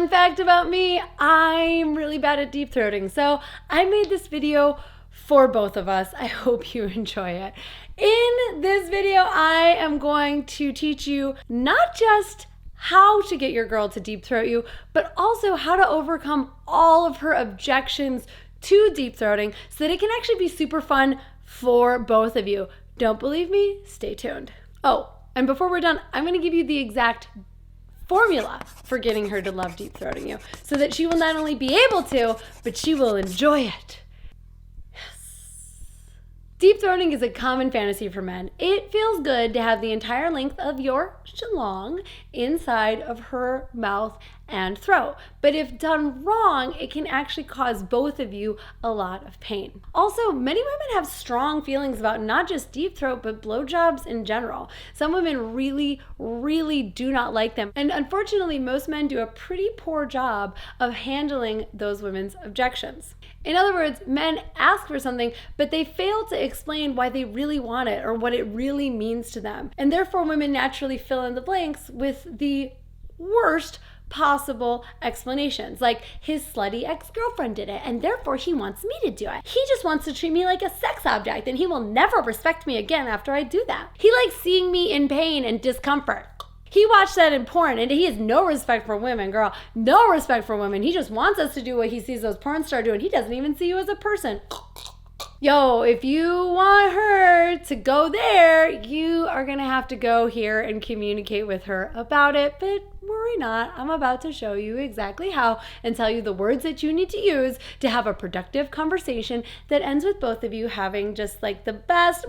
Fun fact about me, I'm really bad at deep throating. So I made this video for both of us. I hope you enjoy it. In this video, I am going to teach you not just how to get your girl to deep throat you, but also how to overcome all of her objections to deep throating so that it can actually be super fun for both of you. Don't believe me? Stay tuned. Oh, and before we're done, I'm going to give you the exact formula for getting her to love deep throating you so that she will not only be able to, but she will enjoy it. Deep throating is a common fantasy for men. It feels good to have the entire length of your shalong inside of her mouth and throat. But if done wrong, it can actually cause both of you a lot of pain. Also, many women have strong feelings about not just deep throat, but blowjobs in general. Some women really, really do not like them. And unfortunately, most men do a pretty poor job of handling those women's objections. In other words, men ask for something, but they fail to explain why they really want it or what it really means to them. And therefore, women naturally fill in the blanks with the worst possible explanations, like his slutty ex-girlfriend did it and therefore he wants me to do it. He just wants to treat me like a sex object and he will never respect me again after I do that. He likes seeing me in pain and discomfort. He watched that in porn and he has no respect for women, girl. No respect for women. He just wants us to do what he sees those porn stars doing. He doesn't even see you as a person. Yo, if you want her to go there, you are gonna have to go here and communicate with her about it, but worry not, I'm about to show you exactly how and tell you the words that you need to use to have a productive conversation that ends with both of you having just like the best,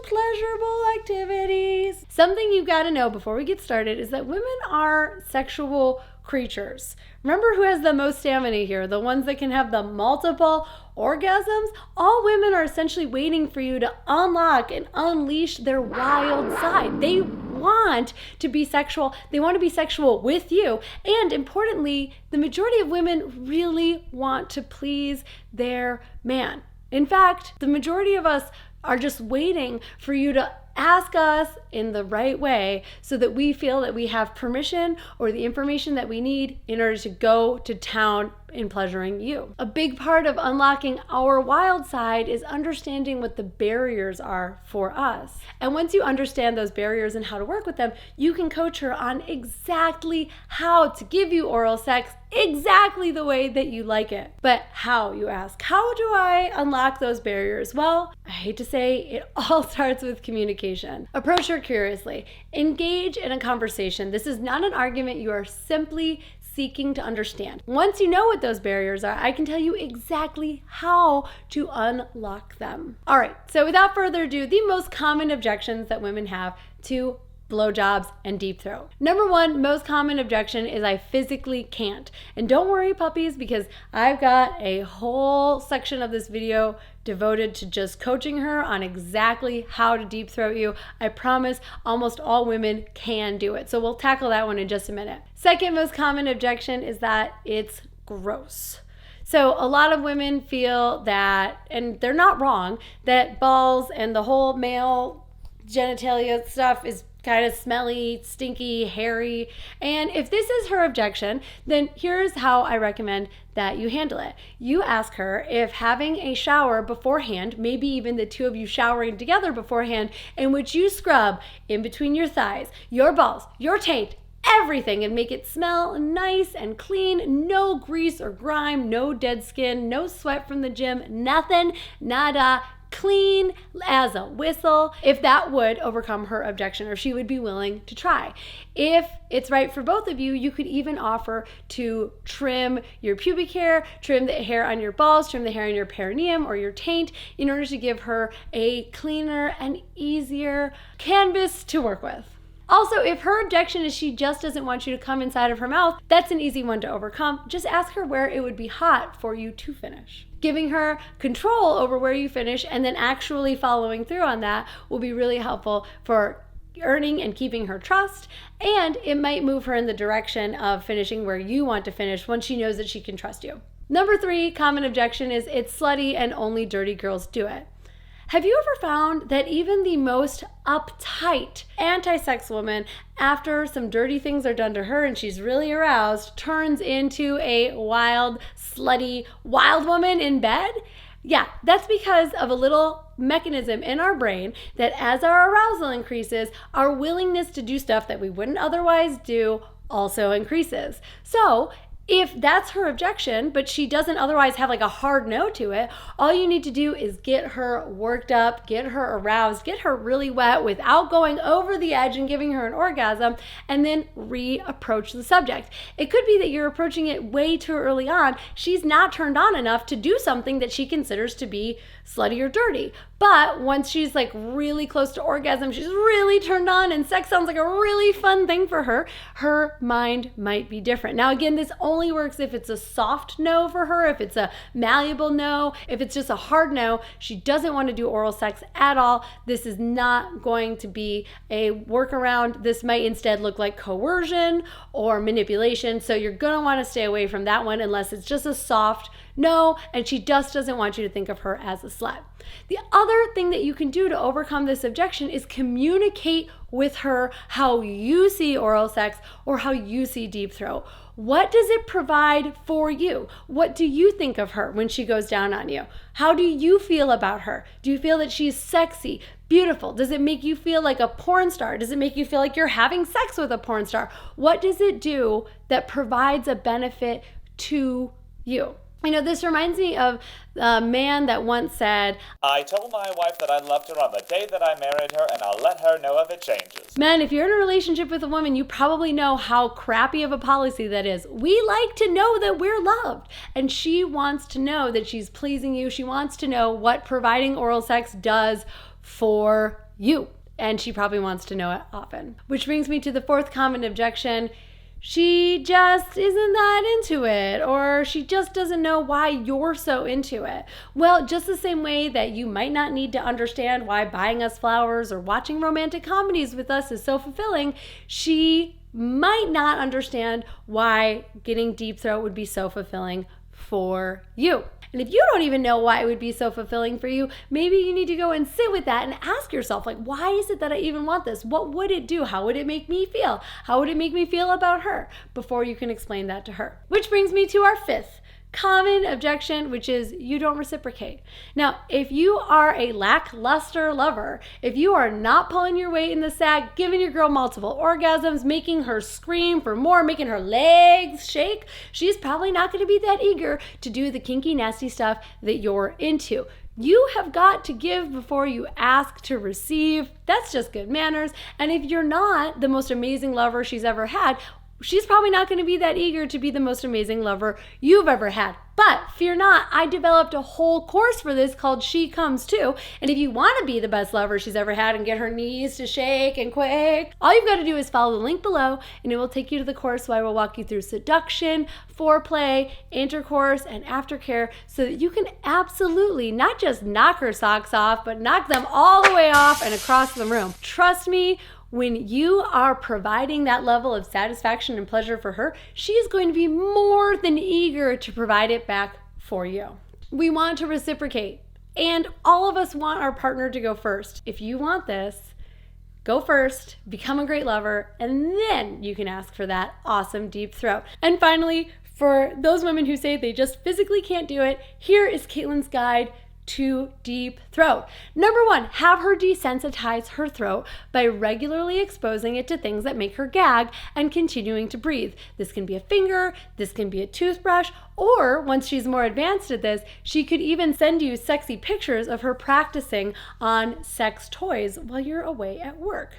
pleasurable activities. Something you gotta know before we get started is that women are sexual creatures. Remember who has the most stamina here? The ones that can have the multiple orgasms? All women are essentially waiting for you to unlock and unleash their wild side. They want to be sexual. They want to be sexual with you. And importantly, the majority of women really want to please their man. In fact, the majority of us are just waiting for you to ask us in the right way so that we feel that we have permission or the information that we need in order to go to town in pleasuring you. A big part of unlocking our wild side is understanding what the barriers are for us. And once you understand those barriers and how to work with them, you can coach her on exactly how to give you oral sex exactly the way that you like it. But how, you ask? How do I unlock those barriers? Well, I hate to say, it all starts with communication. Approach her curiously. Engage in a conversation. This is not an argument. You are simply seeking to understand. Once you know what those barriers are, I can tell you exactly how to unlock them. All right, so without further ado, the most common objections that women have to blowjobs and deep throat. Number one, most common objection is I physically can't. And don't worry, puppies, because I've got a whole section of this video devoted to just coaching her on exactly how to deep throat you. I promise almost all women can do it. So we'll tackle that one in just a minute. Second most common objection is that it's gross. So a lot of women feel that, and they're not wrong, that balls and the whole male genitalia stuff is kind of smelly, stinky, hairy. And if this is her objection, then here's how I recommend that you handle it. You ask her if having a shower beforehand, maybe even the two of you showering together beforehand, in which you scrub in between your thighs, your balls, your taint, everything, and make it smell nice and clean, no grease or grime, no dead skin, no sweat from the gym, nothing, nada, clean as a whistle, if that would overcome her objection or if she would be willing to try. If it's right for both of you, you could even offer to trim your pubic hair, trim the hair on your balls, trim the hair on your perineum or your taint in order to give her a cleaner and easier canvas to work with. Also, if her objection is she just doesn't want you to come inside of her mouth, that's an easy one to overcome. Just ask her where it would be hot for you to finish. Giving her control over where you finish and then actually following through on that will be really helpful for earning and keeping her trust, and it might move her in the direction of finishing where you want to finish once she knows that she can trust you. Number 3 common objection is it's slutty and only dirty girls do it. Have you ever found that even the most uptight anti-sex woman, after some dirty things are done to her and she's really aroused, turns into a wild, slutty, wild woman in bed? Yeah, that's because of a little mechanism in our brain that as our arousal increases, our willingness to do stuff that we wouldn't otherwise do also increases. So if that's her objection, but she doesn't otherwise have like a hard no to it, all you need to do is get her worked up, get her aroused, get her really wet without going over the edge and giving her an orgasm, and then reapproach the subject. It could be that you're approaching it way too early on. She's not turned on enough to do something that she considers to be slutty or dirty. But once she's like really close to orgasm, she's really turned on and sex sounds like a really fun thing for her, her mind might be different. Now again, this only works if it's a soft no for her, if it's a malleable no, if it's just a hard no, she doesn't want to do oral sex at all. This is not going to be a workaround. This might instead look like coercion or manipulation. So you're gonna want to stay away from that one unless it's just a soft no, and she just doesn't want you to think of her as a slut. The other thing that you can do to overcome this objection is communicate with her how you see oral sex or how you see deep throat. What does it provide for you? What do you think of her when she goes down on you? How do you feel about her? Do you feel that she's sexy, beautiful? Does it make you feel like a porn star? Does it make you feel like you're having sex with a porn star? What does it do that provides a benefit to you? You know, this reminds me of a man that once said, I told my wife that I loved her on the day that I married her, and I'll let her know if it changes. Men, if you're in a relationship with a woman, you probably know how crappy of a policy that is. We like to know that we're loved, and she wants to know that she's pleasing you. She wants to know what providing oral sex does for you, and she probably wants to know it often. Which brings me to the fourth common objection. She just isn't that into it, or she just doesn't know why you're so into it. Well, just the same way that you might not need to understand why buying us flowers or watching romantic comedies with us is so fulfilling, she might not understand why getting deep throat would be so fulfilling for you. And if you don't even know why it would be so fulfilling for you, maybe you need to go and sit with that and ask yourself, like, why is it that I even want this? What would it do? How would it make me feel? How would it make me feel about her? Before you can explain that to her. Which brings me to our fifth common objection, which is you don't reciprocate. Now, if you are a lackluster lover, if you are not pulling your weight in the sack, giving your girl multiple orgasms, making her scream for more, making her legs shake, she's probably not going to be that eager to do the kinky, nasty stuff that you're into. You have got to give before you ask to receive. That's just good manners. And if you're not the most amazing lover she's ever had, she's probably not going to be that eager to be the most amazing lover you've ever had. But fear not, I developed a whole course for this called She Comes Too. And if you want to be the best lover she's ever had and get her knees to shake and quake, all you've got to do is follow the link below and it will take you to the course where I will walk you through seduction, foreplay, intercourse, and aftercare so that you can absolutely not just knock her socks off, but knock them all the way off and across the room. Trust me, when you are providing that level of satisfaction and pleasure for her, she is going to be more than eager to provide it back for you. We want to reciprocate, and all of us want our partner to go first. If you want this, go first, become a great lover, and then you can ask for that awesome deep throat. And finally, for those women who say they just physically can't do it, here is Caitlin's guide to deep throat. Number one, have her desensitize her throat by regularly exposing it to things that make her gag and continuing to breathe. This can be a finger, this can be a toothbrush, or once she's more advanced at this, she could even send you sexy pictures of her practicing on sex toys while you're away at work.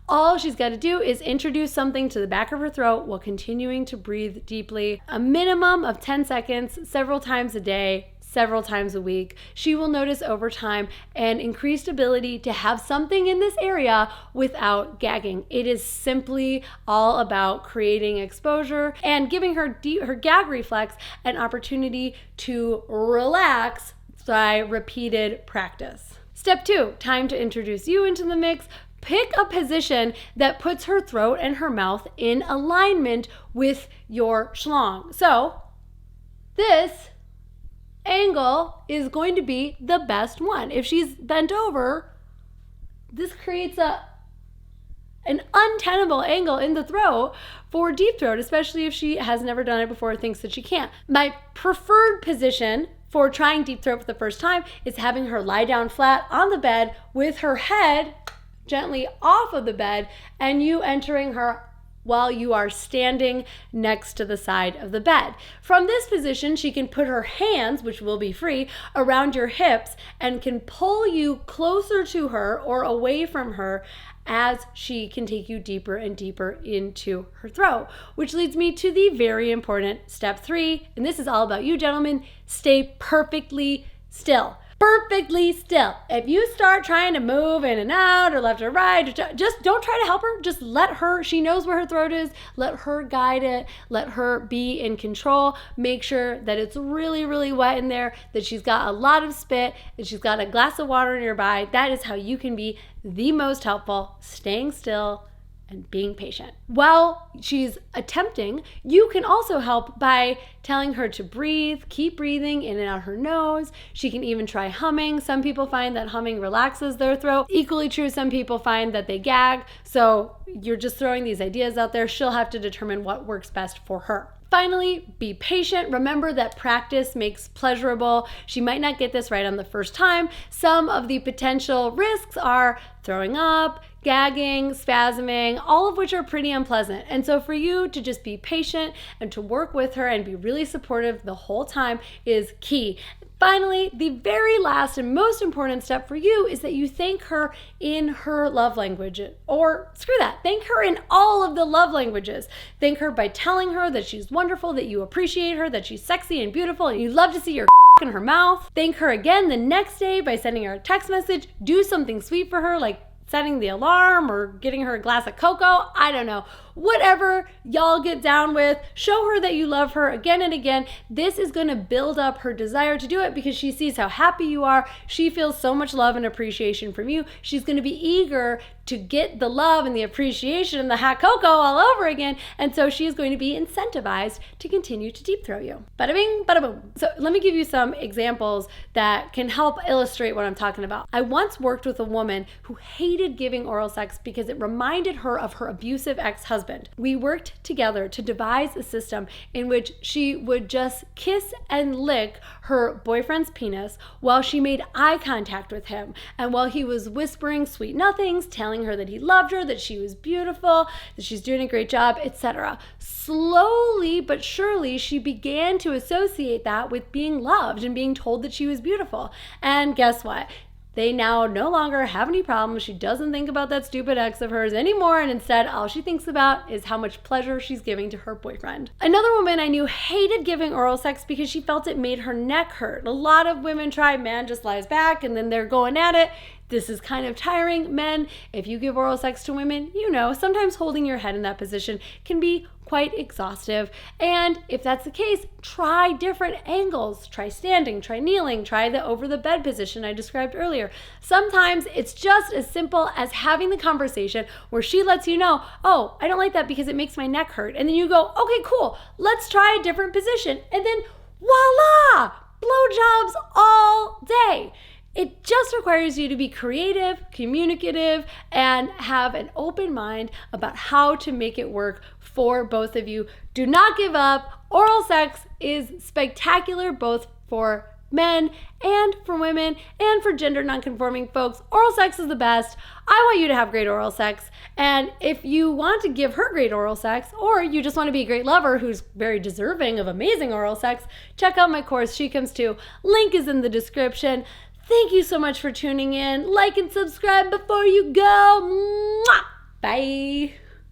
All she's got to do is introduce something to the back of her throat while continuing to breathe deeply, a minimum of 10 seconds, several times a day, several times a week. She will notice over time an increased ability to have something in this area without gagging. It is simply all about creating exposure and giving her gag reflex an opportunity to relax by repeated practice. Step two, time to introduce you into the mix. Pick a position that puts her throat and her mouth in alignment with your schlong. So this angle angle is going to be the best one. If she's bent over, this creates an untenable angle in the throat for deep throat, especially if she has never done it before or thinks that she can't. My preferred position for trying deep throat for the first time is having her lie down flat on the bed with her head gently off of the bed and you entering her while you are standing next to the side of the bed. From this position, she can put her hands, which will be free, around your hips and can pull you closer to her or away from her as she can take you deeper and deeper into her throat. Which leads me to the very important step 3, and this is all about you, gentlemen. Stay perfectly still. Perfectly still. If you start trying to move in and out or left or right, just don't try to help her. Just let her, she knows where her throat is. Let her guide it. Let her be in control. Make sure that it's really, really wet in there, that she's got a lot of spit, that she's got a glass of water nearby. That is how you can be the most helpful, staying still and being patient. While she's attempting, you can also help by telling her to breathe, keep breathing in and out her nose. She can even try humming. Some people find that humming relaxes their throat. Equally true, some people find that they gag. So you're just throwing these ideas out there. She'll have to determine what works best for her. Finally, be patient. Remember that practice makes pleasurable. She might not get this right on the first time. Some of the potential risks are throwing up, gagging, spasming, all of which are pretty unpleasant. And so for you to just be patient and to work with her and be really supportive the whole time is key. Finally, the very last and most important step for you is that you thank her in her love language. Or screw that, thank her in all of the love languages. Thank her by telling her that she's wonderful, that you appreciate her, that she's sexy and beautiful, and you love to see your in her mouth. Thank her again the next day by sending her a text message. Do something sweet for her, like setting the alarm or getting her a glass of cocoa. I don't know. Whatever y'all get down with, show her that you love her again and again. This is going to build up her desire to do it because she sees how happy you are. She feels so much love and appreciation from you. She's going to be eager to get the love and the appreciation and the hot cocoa all over again. And so she is going to be incentivized to continue to deep throat you. Bada bing, bada boom. So let me give you some examples that can help illustrate what I'm talking about. I once worked with a woman who hated giving oral sex because it reminded her of her abusive ex-husband. We worked together to devise a system in which she would just kiss and lick her boyfriend's penis while she made eye contact with him and while he was whispering sweet nothings, telling her that he loved her, that she was beautiful, that she's doing a great job, etc. Slowly but surely, she began to associate that with being loved and being told that she was beautiful. And guess what? They now no longer have any problems. She doesn't think about that stupid ex of hers anymore, and instead all she thinks about is how much pleasure she's giving to her boyfriend. Another woman I knew hated giving oral sex because she felt it made her neck hurt. A lot of women try, man just lies back and then they're going at it. This is kind of tiring. Men, if you give oral sex to women, you know, sometimes holding your head in that position can be quite exhaustive. And if that's the case, try different angles. Try standing, try kneeling, try the over the bed position I described earlier. Sometimes it's just as simple as having the conversation where she lets you know, oh, I don't like that because it makes my neck hurt. And then you go, okay, cool, let's try a different position. And then voila, blowjobs all day. It just requires you to be creative, communicative, and have an open mind about how to make it work for both of you. Do not give up. Oral sex is spectacular both for men and for women and for gender nonconforming folks. Oral sex is the best. I want you to have great oral sex. And if you want to give her great oral sex, or you just want to be a great lover who's very deserving of amazing oral sex, check out my course, She Comes Too. Link is in the description. Thank you so much for tuning in. Like and subscribe before you go. Mwah! Bye.